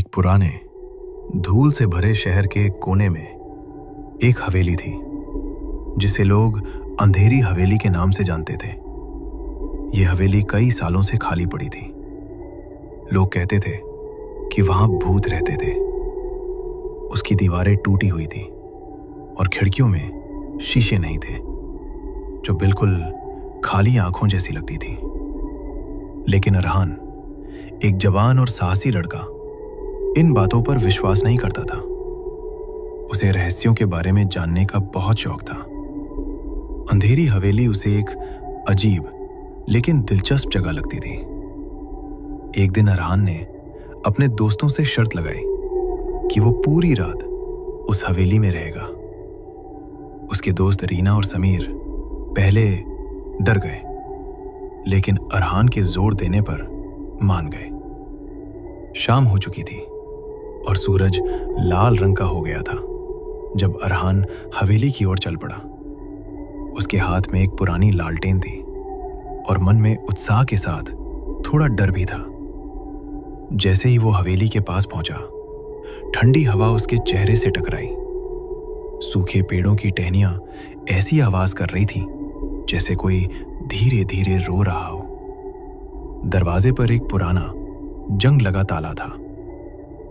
एक पुराने धूल से भरे शहर के कोने में एक हवेली थी जिसे लोग अंधेरी हवेली के नाम से जानते थे। यह हवेली कई सालों से खाली पड़ी थी। लोग कहते थे कि वहां भूत रहते थे। उसकी दीवारें टूटी हुई थी और खिड़कियों में शीशे नहीं थे, जो बिल्कुल खाली आंखों जैसी लगती थी। लेकिन अरहान, एक जवान और साहसी लड़का, इन बातों पर विश्वास नहीं करता था। उसे रहस्यों के बारे में जानने का बहुत शौक था। अंधेरी हवेली उसे एक अजीब लेकिन दिलचस्प जगह लगती थी। एक दिन अरहान ने अपने दोस्तों से शर्त लगाई कि वो पूरी रात उस हवेली में रहेगा। उसके दोस्त रीना और समीर पहले डर गए, लेकिन अरहान के जोर देने पर मान गए। शाम हो चुकी थी और सूरज लाल रंग का हो गया था जब अरहान हवेली की ओर चल पड़ा। उसके हाथ में एक पुरानी लालटेन थी और मन में उत्साह के साथ थोड़ा डर भी था। जैसे ही वो हवेली के पास पहुंचा, ठंडी हवा उसके चेहरे से टकराई। सूखे पेड़ों की टहनियां ऐसी आवाज कर रही थी जैसे कोई धीरे धीरे रो रहा हो। दरवाजे पर एक पुराना जंग लगा ताला था,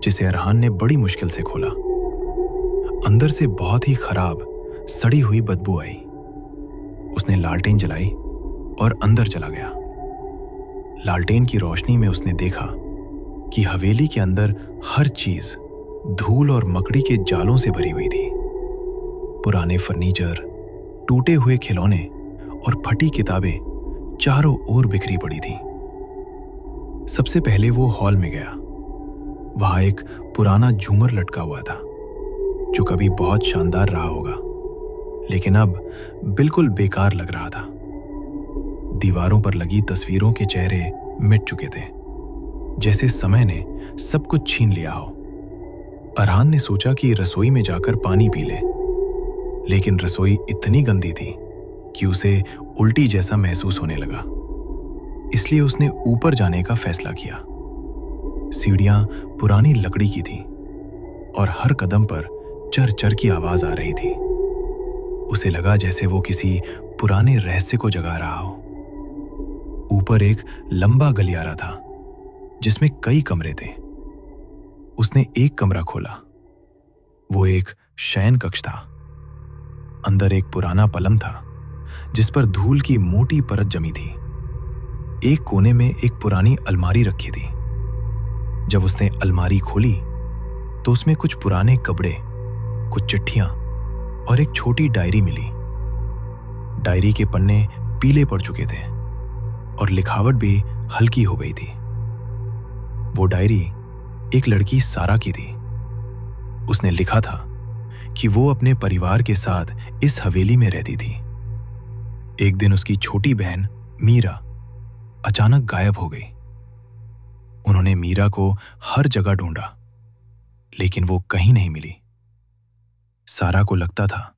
जिसे अरहान ने बड़ी मुश्किल से खोला। अंदर से बहुत ही खराब सड़ी हुई बदबू आई। उसने लालटेन जलाई और अंदर चला गया। लालटेन की रोशनी में उसने देखा कि हवेली के अंदर हर चीज धूल और मकड़ी के जालों से भरी हुई थी। पुराने फर्नीचर, टूटे हुए खिलौने और फटी किताबें चारों ओर बिखरी पड़ी थी। सबसे पहले वो हॉल में गया। वहां एक पुराना झूमर लटका हुआ था, जो कभी बहुत शानदार रहा होगा, लेकिन अब बिल्कुल बेकार लग रहा था। दीवारों पर लगी तस्वीरों के चेहरे मिट चुके थे, जैसे समय ने सब कुछ छीन लिया हो। अरहान ने सोचा कि रसोई में जाकर पानी पी ले, लेकिन रसोई इतनी गंदी थी कि उसे उल्टी जैसा महसूस होने लगा। इसलिए उसने ऊपर जाने का फैसला किया। सीढ़ियां पुरानी लकड़ी की थी और हर कदम पर चर चर की आवाज आ रही थी। उसे लगा जैसे वो किसी पुराने रहस्य को जगा रहा हो। ऊपर एक लंबा गलियारा था जिसमें कई कमरे थे। उसने एक कमरा खोला। वो एक शयन कक्ष था। अंदर एक पुराना पलंग था जिस पर धूल की मोटी परत जमी थी। एक कोने में एक पुरानी अलमारी रखी थी। जब उसने अलमारी खोली तो उसमें कुछ पुराने कपड़े, कुछ चिट्ठियां और एक छोटी डायरी मिली। डायरी के पन्ने पीले पड़ चुके थे और लिखावट भी हल्की हो गई थी। वो डायरी एक लड़की सारा की थी। उसने लिखा था कि वो अपने परिवार के साथ इस हवेली में रहती थी। एक दिन उसकी छोटी बहन मीरा अचानक गायब हो गई। उन्होंने मीरा को हर जगह ढूंढा, लेकिन वो कहीं नहीं मिली। सारा को लगता था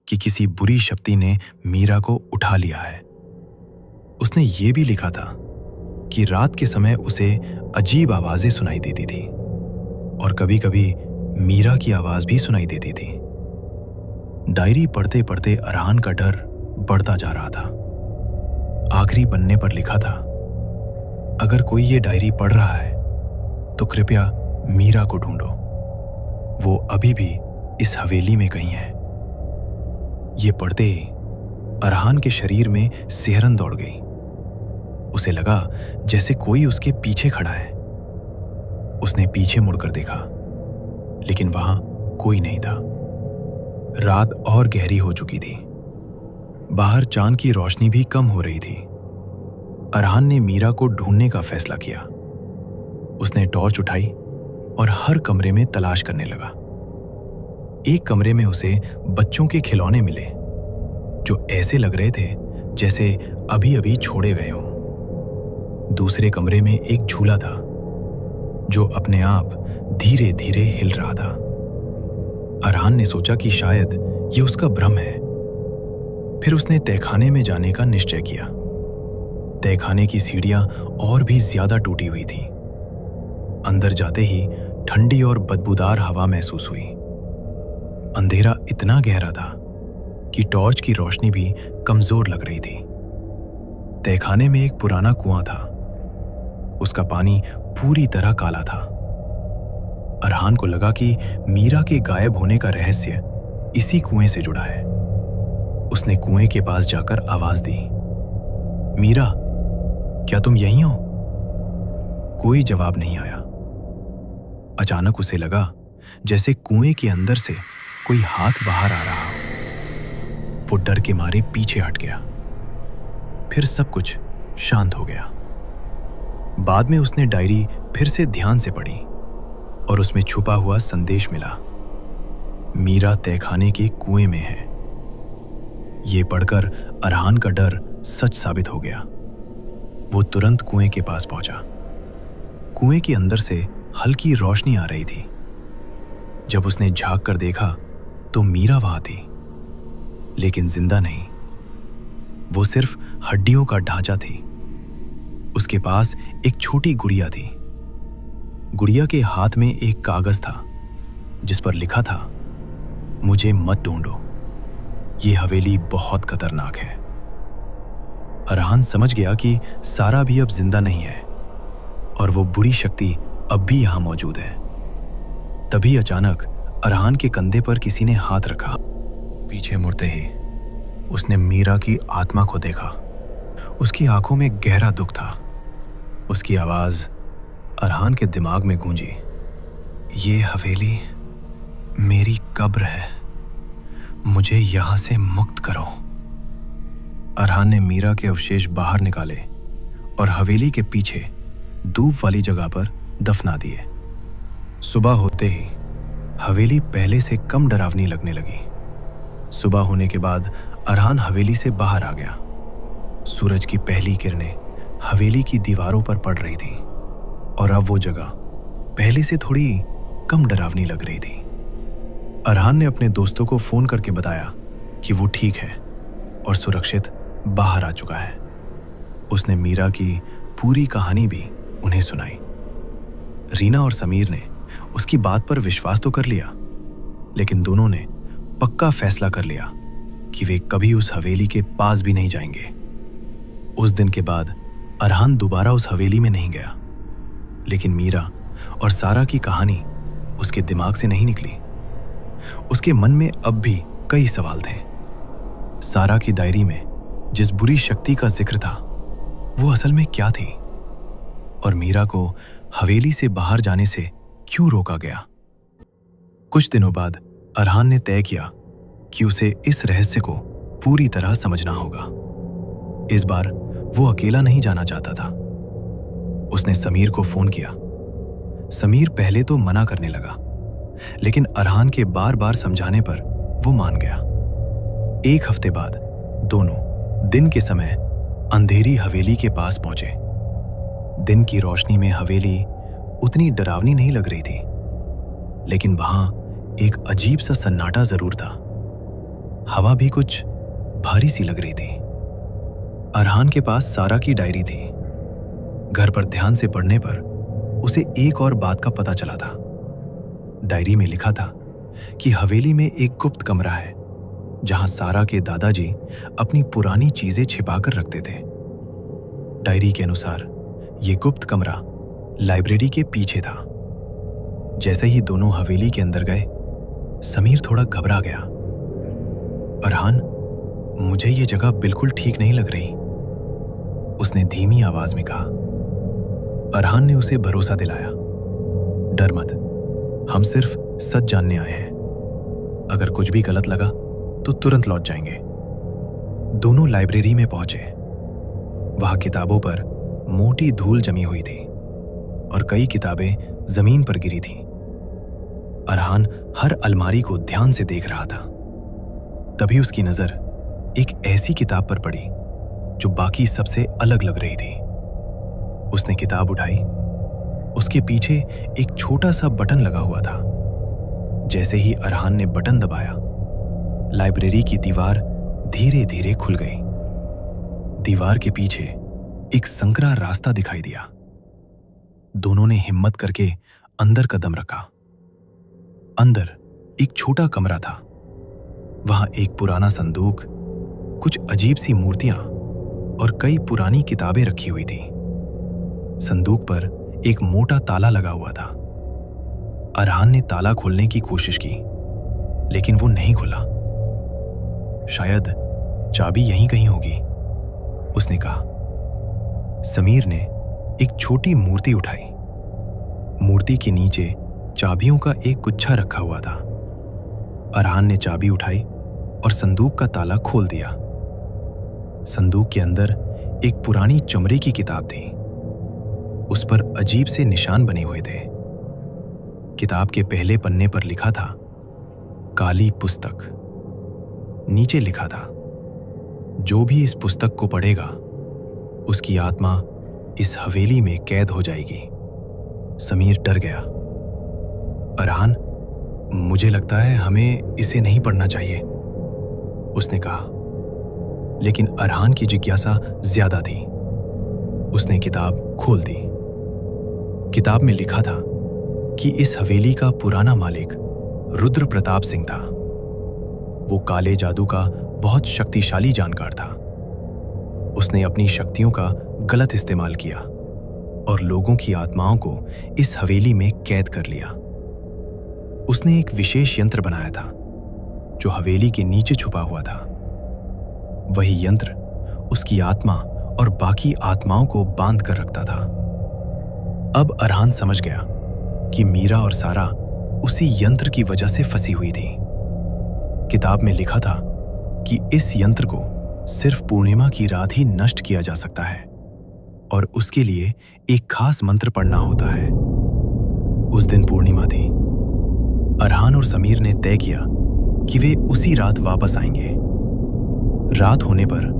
कि किसी बुरी शक्ति ने मीरा को उठा लिया है। उसने ये भी लिखा था कि रात के समय उसे अजीब आवाजें सुनाई देती थी और कभी-कभी मीरा की आवाज भी सुनाई देती थी। डायरी पढ़ते पढ़ते अरहान का डर बढ़ता जा रहा था। आखिरी पन्ने पर लिखा था, अगर कोई ये डायरी पढ़ रहा है तो कृपया मीरा को ढूंढो। वो अभी भी इस हवेली में कहीं है। ये पढ़ते ही अरहान के शरीर में सिहरन दौड़ गई। उसे लगा जैसे कोई उसके पीछे खड़ा है। उसने पीछे मुड़कर देखा, लेकिन वहां कोई नहीं था। रात और गहरी हो चुकी थी। बाहर चांद की रोशनी भी कम हो रही थी। अरहान ने मीरा को ढूंढने का फैसला किया। उसने टॉर्च उठाई और हर कमरे में तलाश करने लगा। एक कमरे में उसे बच्चों के खिलौने मिले, जो ऐसे लग रहे थे जैसे अभी अभी छोड़े गए हों। दूसरे कमरे में एक झूला था जो अपने आप धीरे धीरे हिल रहा था। अरहान ने सोचा कि शायद ये उसका भ्रम है। फिर उसने तहखाने में जाने का निश्चय किया। तहखाने की सीढ़ियां और भी ज्यादा टूटी हुई थी। अंदर जाते ही ठंडी और बदबूदार हवा महसूस हुई। अंधेरा इतना गहरा था कि टॉर्च की रोशनी भी कमजोर लग रही थी। तहखाने में एक पुराना कुआं था। उसका पानी पूरी तरह काला था। अरहान को लगा कि मीरा के गायब होने का रहस्य इसी कुएं से जुड़ा है। उसने कुएं के पास जाकर आवाज दी, मीरा, क्या तुम यहीं हो? कोई जवाब नहीं आया। अचानक उसे लगा जैसे कुएं के अंदर से कोई हाथ बाहर आ रहा हो। वो डर के मारे पीछे हट गया। फिर सब कुछ शांत हो गया। बाद में उसने डायरी फिर से ध्यान से पढ़ी और उसमें छुपा हुआ संदेश मिला, मीरा तहखाने के कुएं में है। यह पढ़कर अरहान का डर सच साबित हो गया। वो तुरंत कुएं के पास पहुंचा। कुएं के अंदर से हल्की रोशनी आ रही थी। जब उसने झांक कर देखा तो मीरा वहां थी, लेकिन जिंदा नहीं। वो सिर्फ हड्डियों का ढांचा थी। उसके पास एक छोटी गुड़िया थी। गुड़िया के हाथ में एक कागज था जिस पर लिखा था, मुझे मत ढूंढो, ये हवेली बहुत खतरनाक है। अरहान समझ गया कि सारा भी अब जिंदा नहीं है और वो बुरी शक्ति अब भी यहां मौजूद है। तभी अचानक अरहान के कंधे पर किसी ने हाथ रखा। पीछे मुड़ते ही उसने मीरा की आत्मा को देखा। उसकी आंखों में गहरा दुख था। उसकी आवाज अरहान के दिमाग में गूंजी, ये हवेली मेरी कब्र है, मुझे यहां से मुक्त करो। अरहान ने मीरा के अवशेष बाहर निकाले और हवेली के पीछे धूप वाली जगह पर दफना दिए। सुबह होते ही हवेली पहले से कम डरावनी लगने लगी। सुबह होने के बाद अरहान हवेली से बाहर आ गया। सूरज की पहली किरणें हवेली की दीवारों पर पड़ रही थी और अब वो जगह पहले से थोड़ी कम डरावनी लग रही थी। अरहान ने अपने दोस्तों को फोन करके बताया कि वो ठीक है और सुरक्षित बाहर आ चुका है। उसने मीरा की पूरी कहानी भी उन्हें सुनाई। रीना और समीर ने उसकी बात पर विश्वास तो कर लिया, लेकिन दोनों ने पक्का फैसला कर लिया कि वे कभी उस हवेली के पास भी नहीं जाएंगे। उस दिन के बाद अरहान दोबारा उस हवेली में नहीं गया, लेकिन मीरा और सारा की कहानी उसके दिमाग से नहीं निकली। उसके मन में अब भी कई सवाल थे। सारा की डायरी में जिस बुरी शक्ति का जिक्र था वो असल में क्या थी, और मीरा को हवेली से बाहर जाने से क्यों रोका गया। कुछ दिनों बाद अरहान ने तय किया कि उसे इस रहस्य को पूरी तरह समझना होगा। इस बार वो अकेला नहीं जाना चाहता था। उसने समीर को फोन किया। समीर पहले तो मना करने लगा, लेकिन अरहान के बार बार समझाने पर वो मान गया। एक हफ्ते बाद दोनों दिन के समय अंधेरी हवेली के पास पहुंचे। दिन की रोशनी में हवेली उतनी डरावनी नहीं लग रही थी, लेकिन वहां एक अजीब सा सन्नाटा जरूर था। हवा भी कुछ भारी सी लग रही थी। अरहान के पास सारा की डायरी थी। घर पर ध्यान से पढ़ने पर उसे एक और बात का पता चला था। डायरी में लिखा था कि हवेली में एक गुप्त कमरा है जहां सारा के दादाजी अपनी पुरानी चीजें छिपाकर रखते थे। डायरी के अनुसार यह गुप्त कमरा लाइब्रेरी के पीछे था। जैसे ही दोनों हवेली के अंदर गए, समीर थोड़ा घबरा गया। अरहान, मुझे यह जगह बिल्कुल ठीक नहीं लग रही, उसने धीमी आवाज में कहा। अरहान ने उसे भरोसा दिलाया, डर मत, हम सिर्फ सच जानने आए हैं। अगर कुछ भी गलत लगा तो तुरंत लौट जाएंगे। दोनों लाइब्रेरी में पहुंचे। वहां किताबों पर मोटी धूल जमी हुई थी और कई किताबें जमीन पर गिरी थीं। अरहान हर अलमारी को ध्यान से देख रहा था। तभी उसकी नजर एक ऐसी किताब पर पड़ी जो बाकी सबसे अलग लग रही थी। उसने किताब उठाई। उसके पीछे एक छोटा सा बटन लगा हुआ था। जैसे ही अरहान ने बटन दबाया, लाइब्रेरी की दीवार धीरे धीरे खुल गई। दीवार के पीछे एक संकरा रास्ता दिखाई दिया। दोनों ने हिम्मत करके अंदर कदम रखा। अंदर एक छोटा कमरा था। वहां एक पुराना संदूक, कुछ अजीब सी मूर्तियां और कई पुरानी किताबें रखी हुई थी। संदूक पर एक मोटा ताला लगा हुआ था। अरहान ने ताला खोलने की कोशिश की, लेकिन वो नहीं खुला। शायद चाबी यहीं कहीं होगी, उसने कहा। समीर ने एक छोटी मूर्ति उठाई। मूर्ति के नीचे चाबियों का एक गुच्छा रखा हुआ था। अरहान ने चाबी उठाई और संदूक का ताला खोल दिया। संदूक के अंदर एक पुरानी चमड़े की किताब थी। उस पर अजीब से निशान बने हुए थे। किताब के पहले पन्ने पर लिखा था, काली पुस्तक। नीचे लिखा था, जो भी इस पुस्तक को पढ़ेगा उसकी आत्मा इस हवेली में कैद हो जाएगी। समीर डर गया। अरहान, मुझे लगता है हमें इसे नहीं पढ़ना चाहिए, उसने कहा। लेकिन अरहान की जिज्ञासा ज्यादा थी। उसने किताब खोल दी। किताब में लिखा था कि इस हवेली का पुराना मालिक रुद्र प्रताप सिंह था। वो काले जादू का बहुत शक्तिशाली जानकार था। उसने अपनी शक्तियों का गलत इस्तेमाल किया और लोगों की आत्माओं को इस हवेली में कैद कर लिया। उसने एक विशेष यंत्र बनाया था जो हवेली के नीचे छुपा हुआ था। वही यंत्र उसकी आत्मा और बाकी आत्माओं को बांध कर रखता था। अब अरहान समझ गया कि मीरा और सारा उसी यंत्र की वजह से फंसी हुई थी। किताब में लिखा था कि इस यंत्र को सिर्फ पूर्णिमा की रात ही नष्ट किया जा सकता है और उसके लिए एक खास मंत्र पढ़ना होता है। उस दिन पूर्णिमा थी। अरहान और समीर ने तय किया कि वे उसी रात वापस आएंगे। रात होने पर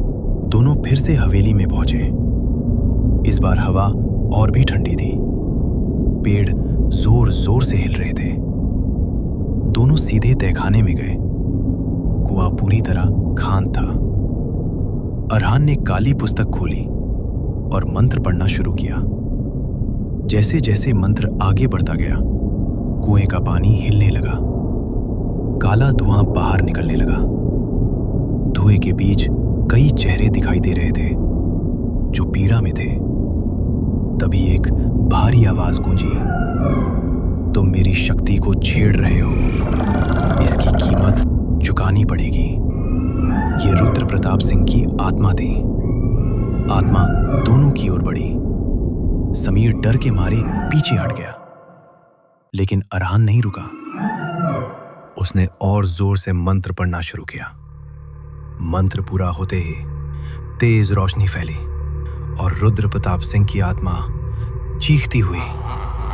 दोनों फिर से हवेली में पहुंचे। इस बार हवा और भी ठंडी थी। पेड़ जोर जोर से हिल रहे थे। दोनों सीधे तहखाने में गए। कुआं पूरी तरह खान था। अरहान ने काली पुस्तक खोली और मंत्र पढ़ना शुरू किया। जैसे जैसे मंत्र आगे बढ़ता गया, कुएं का पानी हिलने लगा। काला धुआं बाहर निकलने लगा। धुएं के बीच कई चेहरे दिखाई दे रहे थे जो पीड़ा में थे। तभी एक भारी आवाज गूंजी, तुम मेरी शक्ति को छेड़ रहे हो, इसकी कीमत चुकानी पड़ेगी। ये रुद्र प्रताप सिंह की आत्मा थी। आत्मा दोनों की ओर बढ़ी। समीर डर के मारे पीछे हट गया, लेकिन अरहान नहीं रुका। उसने और जोर से मंत्र पढ़ना शुरू किया। मंत्र पूरा होते ही तेज रोशनी फैली और रुद्र प्रताप सिंह की आत्मा चीखती हुई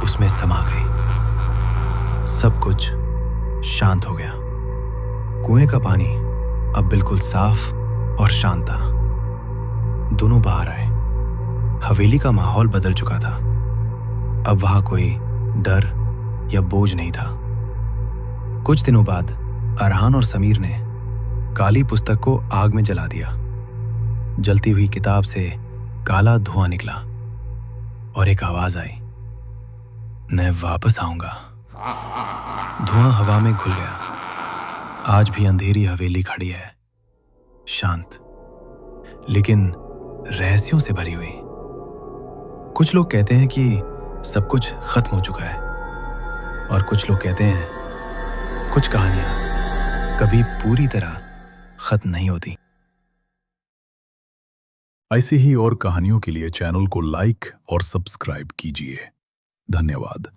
उसमें समा गई। सब कुछ शांत हो गया। कुएं का पानी अब बिल्कुल साफ और शांत था। दोनों बाहर आए। हवेली का माहौल बदल चुका था। अब वहां कोई डर या बोझ नहीं था। कुछ दिनों बाद अरहान और समीर ने काली पुस्तक को आग में जला दिया। जलती हुई किताब से काला धुआं निकला और एक आवाज आई, मैं वापस आऊंगा। धुआं हवा में घुल गया। आज भी अंधेरी हवेली खड़ी है, शांत, लेकिन रहस्यों से भरी हुई। कुछ लोग कहते हैं कि सब कुछ खत्म हो चुका है और कुछ लोग कहते हैं कुछ कहानियां कभी पूरी तरह खत्म नहीं होती। ऐसी ही और कहानियों के लिए चैनल को लाइक और सब्सक्राइब कीजिए। धन्यवाद।